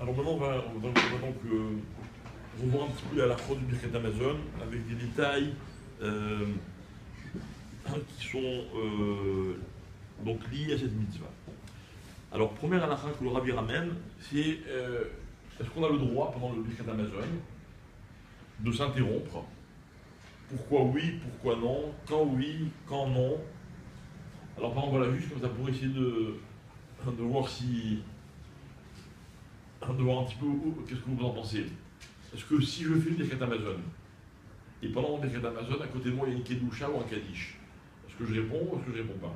Alors maintenant, on va donc revoir un petit peu la halakha du Birkat Hamazon avec des détails qui sont donc liés à cette mitzvah. Alors, première halakha que le Rabbi ramène, c'est est-ce qu'on a le droit pendant le Birkat Hamazon de s'interrompre? Pourquoi oui, pourquoi non? Quand oui, quand non? Alors, par exemple, voilà, juste comme ça pour essayer de voir si. De voir un petit peu qu'est-ce que vous en pensez. Est-ce que si je fais le Birkat Hamazon, et pendant le Birkat Hamazon, à côté de moi, il y a une Kedusha ou un Kaddish, est-ce que je réponds ou est-ce que je réponds pas?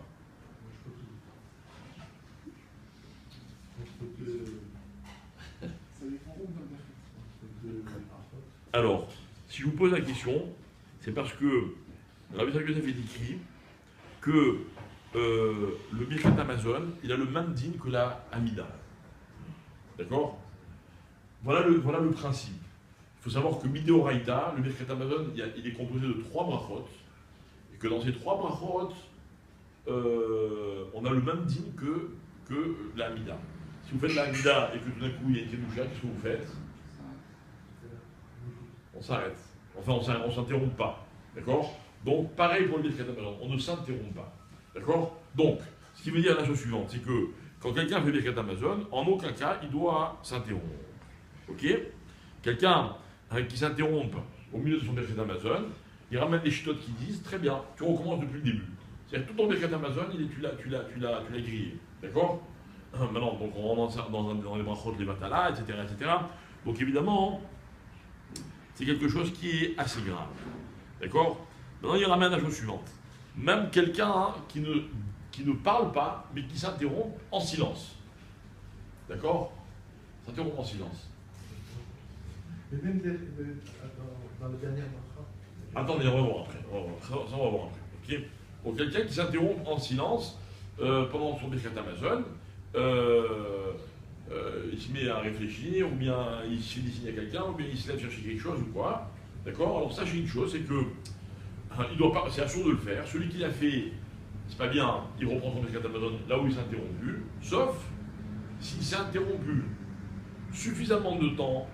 Alors, si je vous pose la question, c'est parce que Rabbi Yosef est écrit que le Birkat Hamazon, il a le même din que la Hamida. D'accord? Voilà le principe. Il faut savoir que Midéoraïta, le Birkat Hamazon, il est composé de 3 brachot, et que dans ces 3 brachot, on a le même din que la Hamida. Si vous faites la Hamida et que tout d'un coup il y a une Kedusha, qu'est-ce que vous faites? On s'arrête. Enfin, on ne s'interrompt pas. D'accord? Donc, pareil pour le Birkat Hamazon, on ne s'interrompt pas. D'accord? Donc, ce qui veut dire la chose suivante, c'est que quand quelqu'un fait le Birkat Hamazon, en aucun cas, il doit s'interrompre. Ok? Quelqu'un qui s'interrompt au milieu de son Birkat Hamazon, il ramène des chitotes qui disent, très bien, tu recommences depuis le début. C'est-à-dire tout ton Birkat Hamazon, tu l'as grillé. D'accord? Maintenant, donc on rentre dans les brachot, les batalas, etc., etc. Donc évidemment, c'est quelque chose qui est assez grave. D'accord? Maintenant, il ramène la chose suivante. Même quelqu'un qui ne parle pas, mais qui s'interrompt en silence. D'accord? S'interrompt en silence. Mais même dans le dernier bracha. Attendez, on va voir après. Ça, on va voir après. Okay? Donc, quelqu'un qui s'interrompt en silence pendant son Birkat Hamazon, il se met à réfléchir, ou bien il se fait des signes à quelqu'un, ou bien il se lève chercher quelque chose, ou quoi. D'accord? Alors, sachez une chose, c'est que c'est assuré de le faire. Celui qui l'a fait, c'est pas bien, il reprend son Birkat Hamazon là où il s'est interrompu, sauf s'il s'est interrompu suffisamment de temps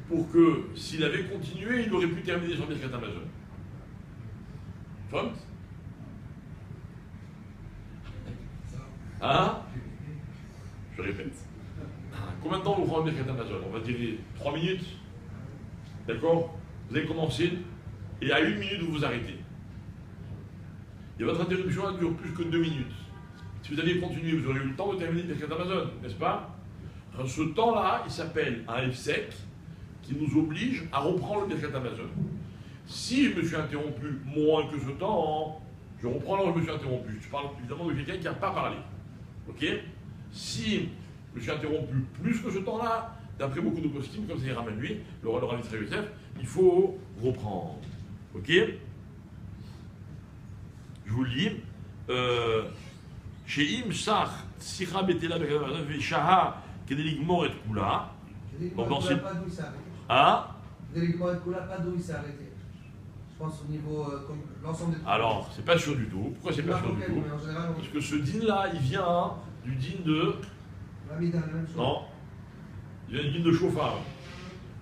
pour que, s'il avait continué, il aurait pu terminer son Birkat Hamazon. Font? Hein? Je répète. Combien de temps vous prenez le Birkat Hamazon? On va dire 3 minutes. D'accord? Vous avez commencé, et à 1 minute, vous vous arrêtez. Et votre interruption elle dure plus que 2 minutes. Si vous aviez continué, vous auriez eu le temps de terminer le Birkat Hamazon, n'est-ce pas? Ce temps-là, il s'appelle un F-sec, qui nous oblige à reprendre le Birkat Hamazon. Si je me suis interrompu moins que ce temps, je reprends là où je me suis interrompu. Je parle évidemment de quelqu'un qui n'a pas parlé. Ok? Si je me suis interrompu plus que ce temps-là, d'après beaucoup de poskim, comme c'est ramène lui, le Rabbi Yosef, il faut reprendre. Ok? Je vous le lis. Chez Im Sach, Sira Betela Shaha, Kedeligmor et Kula. Donc dans ces. Pas d'où il s'est arrêté. Ah? Kedeligmor et Kula, pas d'où il s'est arrêté. Je pense au niveau. Comme l'ensemble des. Alors, c'est pas sûr du tout. Pourquoi c'est pas sûr du tout? Parce que ce din-là, il vient du din de. La même chose. Non. Il vient du din de chauffard.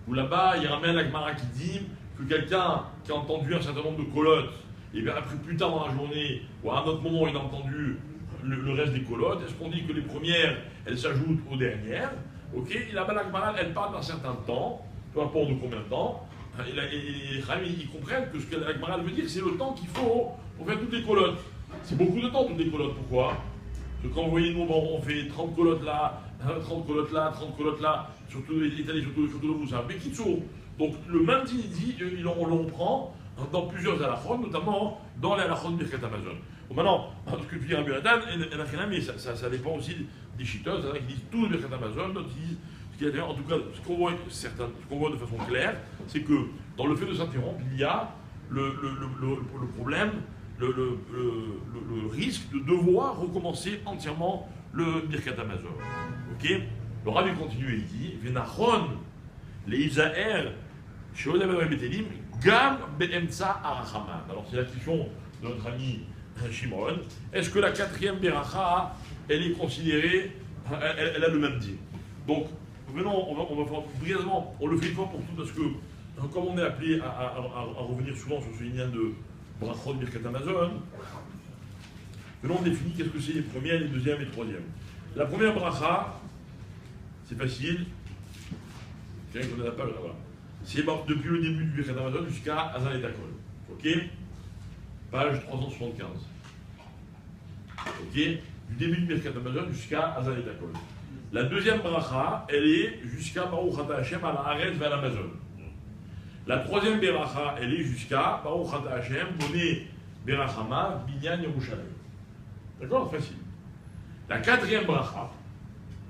Où là-bas, il ramène la Gemara qui dit que quelqu'un qui a entendu un certain nombre de colottes, et bien après plus tard dans la journée, ou à un autre moment, il a entendu le reste des colottes, est-ce qu'on dit que les premières, elles s'ajoutent aux dernières? Ok, et là-bas, la Gemara, elle parle d'un certain temps, peu importe de combien de temps, et les Khamim, ils comprennent que ce que la Gemara veut dire, c'est le temps qu'il faut pour faire toutes les colottes. C'est beaucoup de temps, toutes les colottes. Pourquoi? Parce que quand vous voyez, nous, on fait 30 colottes là, 30 colottes là, 30 colottes là, surtout étalées surtout le Moussa. Mais qui tourne. Donc, le même din, il dit, on le reprend dans plusieurs halakhot, notamment dans les halakhot de Birkat Hamazon. Bon, maintenant, ce que tu dis à Rabbi Yochanan, mais ça dépend aussi des chittos, il y en a qui disent tout le Birkat Hamazon, d'autres qui disent ce qu'il y a. En tout cas, ce qu'on voit de façon claire, c'est que dans le fait de s'interrompre, il y a le problème, le risque de devoir recommencer entièrement le Birkat Hamazon. Ok? Le Rabbi continue et il dit Venachon, les Isaer, Sheodam Betelim, Gam Be'emtsa Arachaman. Alors, c'est la question de notre ami Shimon. Est-ce que la 4e Beracha, elle est considérée, elle a le même din? Donc, Maintenant, on va faire brièvement, on le fait une fois pour toutes parce que, comme on est appelé à revenir souvent sur ce lien de Brachot Birkat Hamazon, maintenant on définit qu'est-ce que c'est les premières, les deuxièmes et les troisièmes. La première bracha, c'est facile. Quelqu'un qui connaît la page là-bas. C'est depuis le début du Birkat Hamazon jusqu'à Hazan et Takol. Ok? Page 375. Ok? Du début du Birkat Hamazon jusqu'à Hazan et Takol. La deuxième bracha, elle est jusqu'à Baruch Ata Hashem à la Haaretz vers l'Amazon. La troisième bracha, elle est jusqu'à Baruch Ata Hashem, Boné Berachama, Binyan Yerushalayim. D'accord? Facile. La quatrième bracha,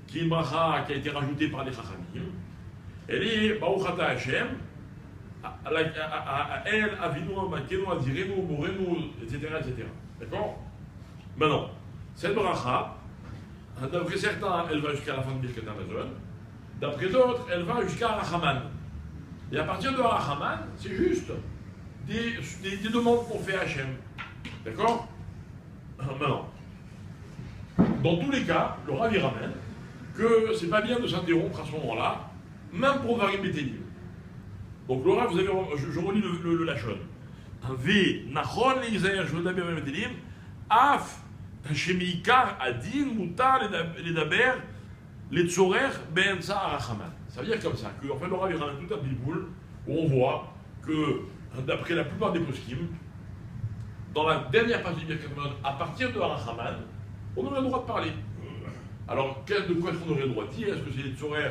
qui est une bracha qui a été rajoutée par les Chachamim, elle est Baruch Ata Hashem, à El, Avinu, Makenu, Azirenu, Morenu, etc. etc. D'accord? Maintenant, cette bracha, d'après certains, elle va jusqu'à la fin de Birkat Hamazon. D'après d'autres, elle va jusqu'à Rachaman. Et à partir de Rachaman, c'est juste des demandes qu'on fait à Hachem. D'accord? Maintenant, dans tous les cas, le Rav y ramène que c'est pas bien de s'interrompre à ce moment-là, même pour Varim Betelim. Donc le Rav, vous avez, je relis le Lachon. V, Nachon, l'Isaïa, je veux d'abord Varim Betelim, Af, Shemikar Adin Mutar les Daber les Tzorer Benza Arachaman. Ça veut dire comme ça, qu'en fait le Rav il ramène tout un biboul où on voit que d'après la plupart des poskim, dans la dernière partie du Birkat Hamazon, à partir de Arachaman, on aurait le droit de parler. Alors de quoi est-ce qu'on aurait le droit de dire? Est-ce que c'est les Tzorer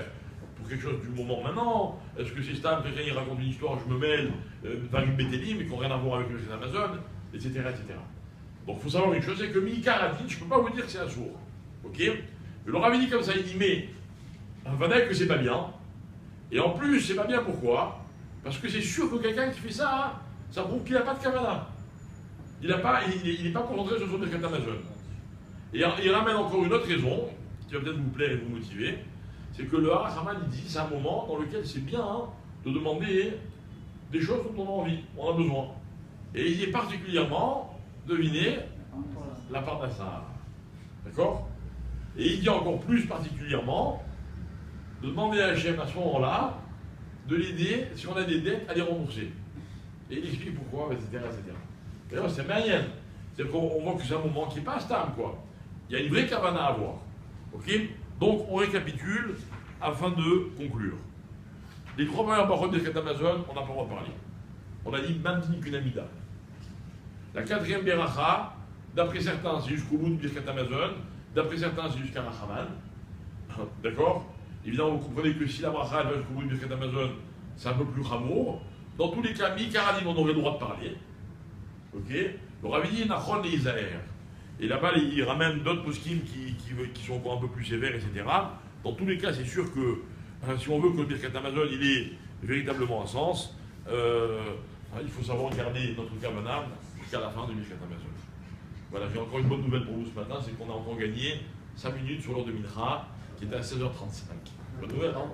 pour quelque chose du moment maintenant? Est-ce que c'est Stam, quelqu'un il raconte une histoire, je me mêle, Varim Betelim, mais qui n'ont rien à voir avec le Birkat Hamazon, etc. etc. Donc il faut savoir une chose, c'est que Mikar Adin, je ne peux pas vous dire que c'est un sourd. Ok? Le Rav dit comme ça, il dit, mais un Vadaï que c'est pas bien. Et en plus, c'est pas bien pourquoi? Parce que c'est sûr que quelqu'un qui fait ça, ça prouve qu'il n'a pas de Kavana. Il n'est pas concentré sur son Birkat Hamazon. Et il ramène encore une autre raison, qui va peut-être vous plaire et vous motiver, c'est que le Harachaman, il dit, c'est un moment dans lequel c'est bien de demander des choses dont on a envie, on a besoin. Et il dit particulièrement, devinez, la part d'Assar. D'accord? Et il dit encore plus particulièrement de demander à Hachem à ce moment-là de l'aider si on a des dettes à les rembourser. Et il explique pourquoi, etc. etc. D'ailleurs, c'est moyen. C'est-à-dire qu'on voit que c'est un moment qui n'est pas stable, quoi. Il y a une vraie kavana à avoir. Ok? Donc, on récapitule afin de conclure. Les trois premières paroles de Birkat Hamazon, on n'a pas le droit de parler. On a dit Mamtin Kunamida. La quatrième Beracha, d'après certains, c'est jusqu'au bout de Birkat Hamazon, d'après certains, c'est jusqu'à Rachaman. D'accord? Évidemment, vous comprenez que si la Bracha va jusqu'au bout de Birkat Hamazon, c'est un peu plus rameau. Dans tous les cas, Mikaradim, on aurait le droit de parler. Ok? Le Rav dit Nachon les Isaïr. Et là-bas, il ramène d'autres poskim qui sont encore un peu plus sévères, etc. Dans tous les cas, c'est sûr que si on veut que le Birkat Hamazon il ait véritablement un sens, il faut savoir garder notre Kavanah jusqu'à la fin de Birkat Hamazon. Voilà, j'ai encore une bonne nouvelle pour vous ce matin, c'est qu'on a encore gagné 5 minutes sur l'heure de Mincha, qui était à 16h35. Bonne nouvelle, hein?